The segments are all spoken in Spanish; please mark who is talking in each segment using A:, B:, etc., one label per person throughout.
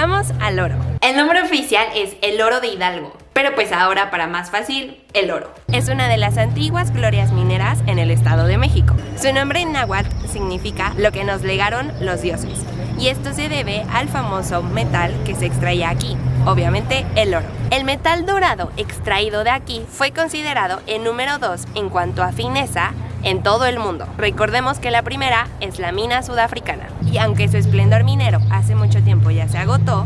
A: llegamos al oro.
B: El nombre oficial es el Oro de Hidalgo, pero pues ahora para más fácil, el oro.
A: Es una de las antiguas glorias mineras en el Estado de México. Su nombre en náhuatl significa lo que nos legaron los dioses, y esto se debe al famoso metal que se extraía aquí, obviamente el oro. El metal dorado extraído de aquí fue considerado el número 2 en cuanto a fineza en todo el mundo. Recordemos que la primera es la mina sudafricana, y aunque su esplendor minero hace mucho tiempo ya se agotó,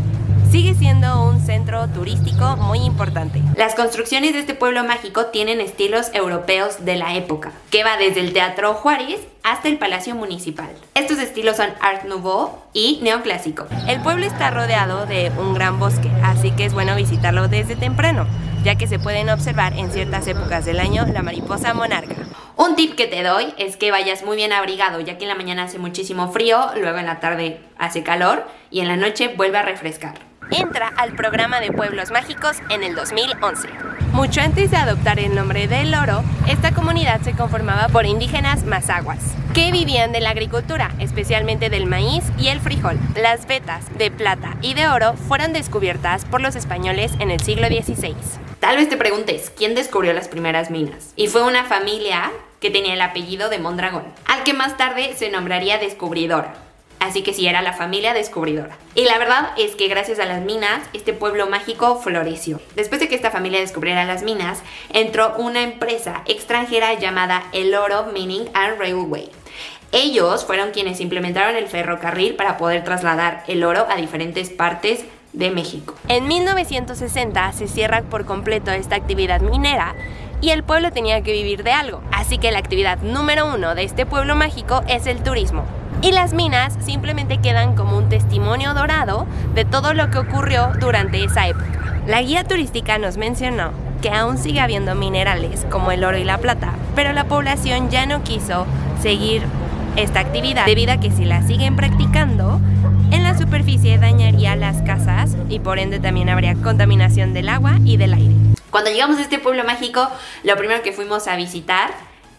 A: sigue siendo un centro turístico muy importante.
B: Las construcciones de este pueblo mágico tienen estilos europeos de la época, que va desde el Teatro Juárez hasta el Palacio Municipal. Estos estilos son Art Nouveau y Neoclásico.
A: El pueblo está rodeado de un gran bosque, así que es bueno visitarlo desde temprano, ya que se pueden observar en ciertas épocas del año la mariposa monarca.
B: Un tip que te doy es que vayas muy bien abrigado, ya que en la mañana hace muchísimo frío, luego en la tarde hace calor y en la noche vuelve a refrescar.
A: Entra al programa de pueblos mágicos en el 2011. Mucho antes de adoptar el nombre del oro, esta comunidad se conformaba por indígenas mazahuas, que vivían de la agricultura, especialmente del maíz y el frijol. Las vetas de plata y de oro fueron descubiertas por los españoles en el siglo XVI.
B: Tal vez te preguntes, ¿quién descubrió las primeras minas? Y fue una familia que tenía el apellido de Mondragón, al que más tarde se nombraría descubridora. Así que sí, era la familia descubridora. Y la verdad es que gracias a las minas, este pueblo mágico floreció. Después de que esta familia descubriera las minas, entró una empresa extranjera llamada El Oro Mining and Railway. Ellos fueron quienes implementaron el ferrocarril para poder trasladar el oro a diferentes partes de México.
A: En 1960 se cierra por completo esta actividad minera y el pueblo tenía que vivir de algo. Así que la actividad número 1 de este pueblo mágico es el turismo. Y las minas simplemente quedan como un testimonio dorado de todo lo que ocurrió durante esa época. La guía turística nos mencionó que aún sigue habiendo minerales como el oro y la plata, pero la población ya no quiso seguir esta actividad debido a que si la siguen practicando, en la superficie dañaría las casas y por ende también habría contaminación del agua y del aire.
B: Cuando llegamos a este pueblo mágico, lo primero que fuimos a visitar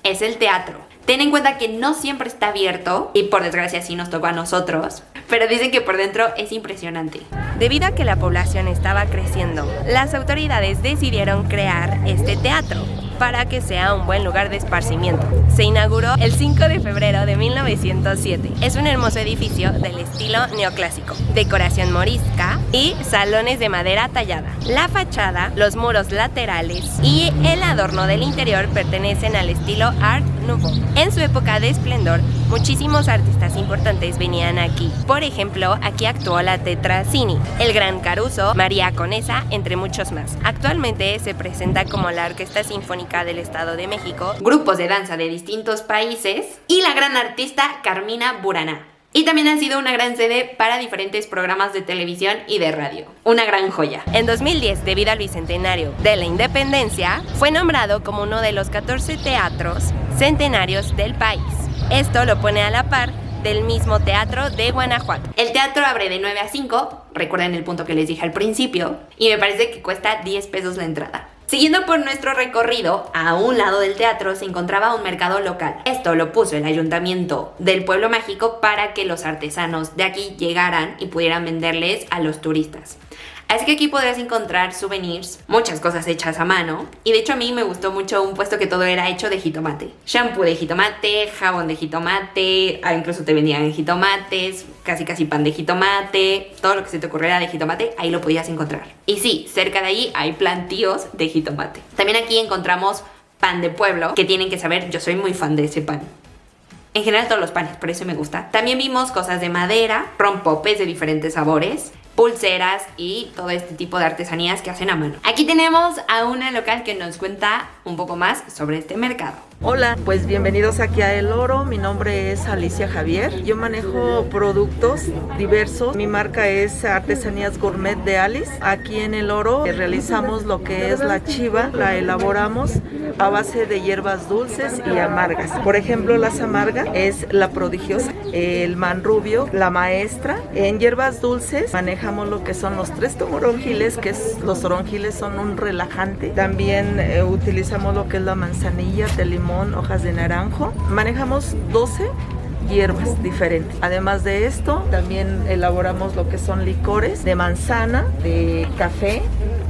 B: es el teatro. Ten en cuenta que no siempre está abierto y por desgracia sí nos tocó a nosotros, pero dicen que por dentro es impresionante.
A: Debido a que la población estaba creciendo, las autoridades decidieron crear este teatro para que sea un buen lugar de esparcimiento. Se inauguró el 5 de febrero de 1907. Es un hermoso edificio del estilo neoclásico, decoración morisca y salones de madera tallada. La fachada, los muros laterales y el adorno del interior pertenecen al estilo Art Nouveau. En su época de esplendor, muchísimos artistas importantes venían aquí. Por ejemplo, aquí actuó la Tetracini, el Gran Caruso, María Conesa, entre muchos más. Actualmente se presenta como la Orquesta Sinfónica del Estado de México,
B: grupos de danza de distintos países y la gran artista Carmina Burana. Y también ha sido una gran sede para diferentes programas de televisión y de radio. Una gran joya.
A: En 2010, debido al bicentenario de la independencia, fue nombrado como uno de los 14 teatros centenarios del país. Esto lo pone a la par del mismo teatro de Guanajuato.
B: El teatro abre de 9 a 5, recuerden el punto que les dije al principio, y me parece que cuesta 10 pesos la entrada. Siguiendo por nuestro recorrido, a un lado del teatro se encontraba un mercado local. Esto lo puso el ayuntamiento del pueblo mágico para que los artesanos de aquí llegaran y pudieran venderles a los turistas. Así que aquí podrás encontrar souvenirs, muchas cosas hechas a mano. Y de hecho a mí me gustó mucho un puesto que todo era hecho de jitomate. Shampoo de jitomate, jabón de jitomate, incluso te vendían jitomates, casi pan de jitomate, todo lo que se te ocurriera de jitomate, ahí lo podías encontrar. Y sí, cerca de ahí hay plantíos de jitomate. También aquí encontramos pan de pueblo, que tienen que saber, yo soy muy fan de ese pan. En general todos los panes, por eso me gusta. También vimos cosas de madera, rompopes de diferentes sabores, pulseras y todo este tipo de artesanías que hacen a mano. Aquí tenemos a una local que nos cuenta un poco más sobre este mercado.
C: Hola, pues bienvenidos aquí a El Oro. Mi nombre es Alicia Javier. Yo manejo productos diversos. Mi marca es Artesanías Gourmet de Alice. Aquí en El Oro realizamos lo que es la chiva. La elaboramos a base de hierbas dulces y amargas. Por ejemplo, las amargas es la prodigiosa, el manrubio, la maestra. En hierbas dulces manejamos lo que son los 3 toronjiles, los toronjiles son un relajante. También utilizamos lo que es la manzanilla, de limón, hojas de naranjo. Manejamos 12 hierbas diferentes. Además de esto, también elaboramos lo que son licores de manzana, de café,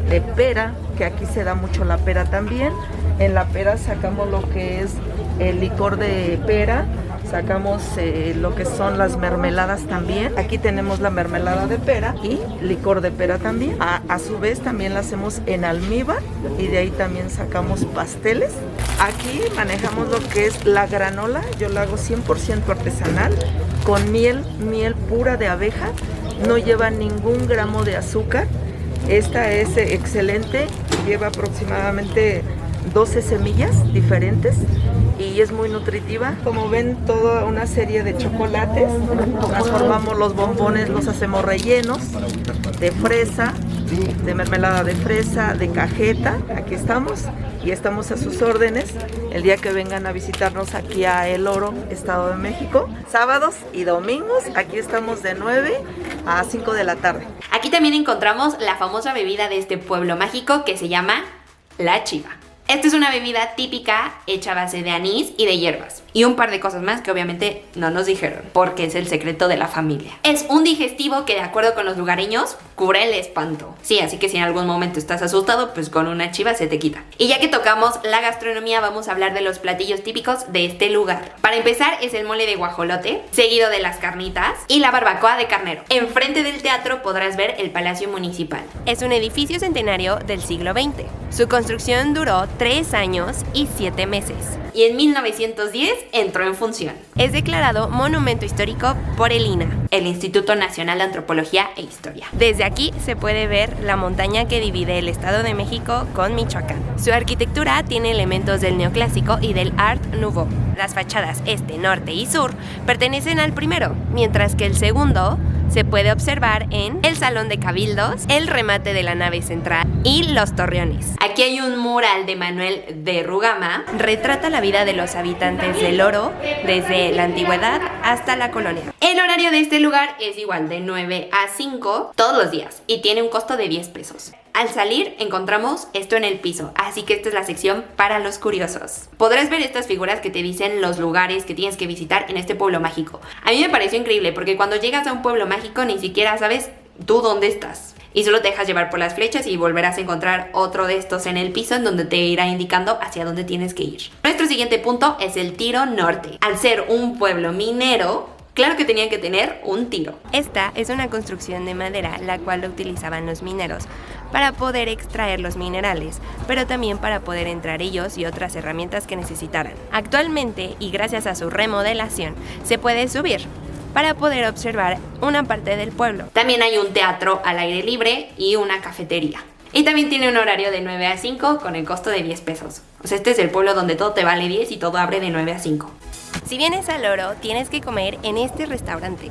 C: de pera, que aquí se da mucho la pera también. En la pera sacamos lo que es el licor de pera, sacamos lo que son las mermeladas también. Aquí tenemos la mermelada de pera y licor de pera también. A su vez también la hacemos en almíbar y de ahí también sacamos pasteles. Aquí manejamos lo que es la granola, yo la hago 100% artesanal, con miel pura de abeja, no lleva ningún gramo de azúcar. Esta es excelente, lleva aproximadamente 12 semillas diferentes y es muy nutritiva. Como ven, toda una serie de chocolates, transformamos los bombones, los hacemos rellenos de fresa, de mermelada de fresa, de cajeta. Aquí estamos y estamos a sus órdenes el día que vengan a visitarnos aquí a El Oro, Estado de México, sábados y domingos. Aquí estamos de 9 a 5 de la tarde.
B: Aquí también encontramos la famosa bebida de este pueblo mágico que se llama la chiva. Esta es una bebida típica hecha a base de anís y de hierbas. Y un par de cosas más que obviamente no nos dijeron, porque es el secreto de la familia. Es un digestivo que, de acuerdo con los lugareños, cura el espanto. Sí, así que si en algún momento estás asustado, pues con una chiva se te quita. Y ya que tocamos la gastronomía, vamos a hablar de los platillos típicos de este lugar. Para empezar es el mole de guajolote, seguido de las carnitas y la barbacoa de carnero. Enfrente del teatro podrás ver el Palacio Municipal.
A: Es un edificio centenario del siglo XX. Su construcción duró 3 años y 7 meses.
B: Y en 1910 entró en función.
A: Es declarado Monumento Histórico por el INAH,
B: el Instituto Nacional de Antropología e Historia.
A: Desde aquí se puede ver la montaña que divide el Estado de México con Michoacán. Su arquitectura tiene elementos del neoclásico y del Art Nouveau. Las fachadas este, norte y sur pertenecen al primero, mientras que el segundo se puede observar en el Salón de Cabildos, el remate de la nave central y los torreones.
B: Aquí hay un mural de Manuel de Rugama.
A: Retrata la vida de los habitantes del Oro desde la antigüedad hasta la colonia.
B: El horario de este lugar es igual de 9 a 5 todos los días y tiene un costo de 10 pesos. Al salir encontramos esto en el piso, así que esta es la sección para los curiosos. Podrás ver estas figuras que te dicen los lugares que tienes que visitar en este pueblo mágico. A mí me pareció increíble porque cuando llegas a un pueblo mágico ni siquiera sabes tú dónde estás. Y solo te dejas llevar por las flechas y volverás a encontrar otro de estos en el piso en donde te irá indicando hacia dónde tienes que ir. Nuestro siguiente punto es el Tiro Norte. Al ser un pueblo minero, claro que tenían que tener un tiro.
A: Esta es una construcción de madera la cual utilizaban los mineros para poder extraer los minerales, pero también para poder entrar ellos y otras herramientas que necesitaran. Actualmente, y gracias a su remodelación, se puede subir para poder observar una parte del pueblo.
B: También hay un teatro al aire libre y una cafetería. Y también tiene un horario de 9 a 5 con el costo de 10 pesos. O sea, este es el pueblo donde todo te vale 10 y todo abre de 9 a 5.
A: Si vienes al Oro, tienes que comer en este restaurante.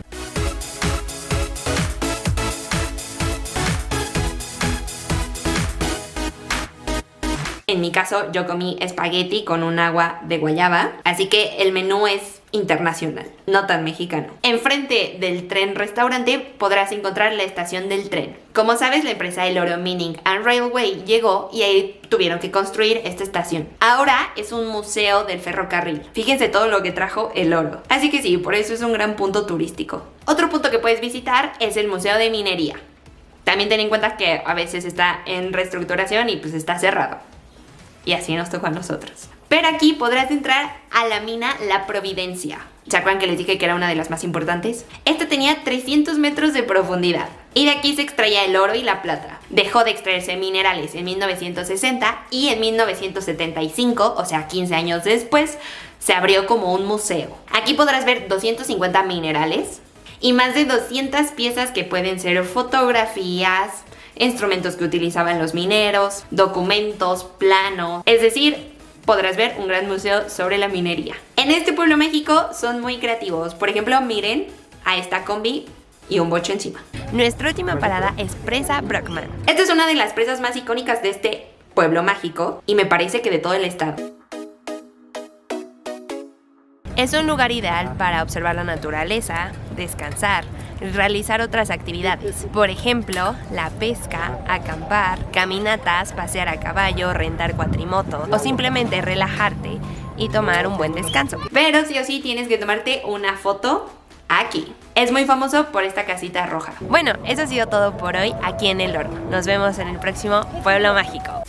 B: En mi caso, yo comí espagueti con un agua de guayaba, así que el menú es internacional, no tan mexicano. Enfrente del tren restaurante podrás encontrar la estación del tren. Como sabes, la empresa El Oro Mining and Railway llegó y ahí tuvieron que construir esta estación. Ahora es un museo del ferrocarril. Fíjense todo lo que trajo El Oro. Así que sí, por eso es un gran punto turístico. Otro punto que puedes visitar es el Museo de Minería. También ten en cuenta que a veces está en reestructuración y pues está cerrado. Y así nos tocó a nosotros. Pero aquí podrás entrar a la mina La Providencia. ¿Se acuerdan que les dije que era una de las más importantes? Esta tenía 300 metros de profundidad. Y de aquí se extraía el oro y la plata. Dejó de extraerse minerales en 1960 y en 1975, o sea 15 años después, se abrió como un museo. Aquí podrás ver 250 minerales y más de 200 piezas que pueden ser fotografías, instrumentos que utilizaban los mineros, documentos, planos, es decir, podrás ver un gran museo sobre la minería. En este pueblo México son muy creativos. Por ejemplo, miren a esta combi y un bocho encima.
A: Nuestra última parada es Presa Brockman.
B: Esta es una de las presas más icónicas de este pueblo mágico y me parece que de todo el estado.
A: Es un lugar ideal para observar la naturaleza, descansar, realizar otras actividades. Por ejemplo, la pesca, acampar, caminatas, pasear a caballo, rentar cuatrimotos o simplemente relajarte y tomar un buen descanso.
B: Pero sí o sí tienes que tomarte una foto aquí. Es muy famoso por esta casita roja.
A: Bueno, eso ha sido todo por hoy aquí en El Oro. Nos vemos en el próximo Pueblo Mágico.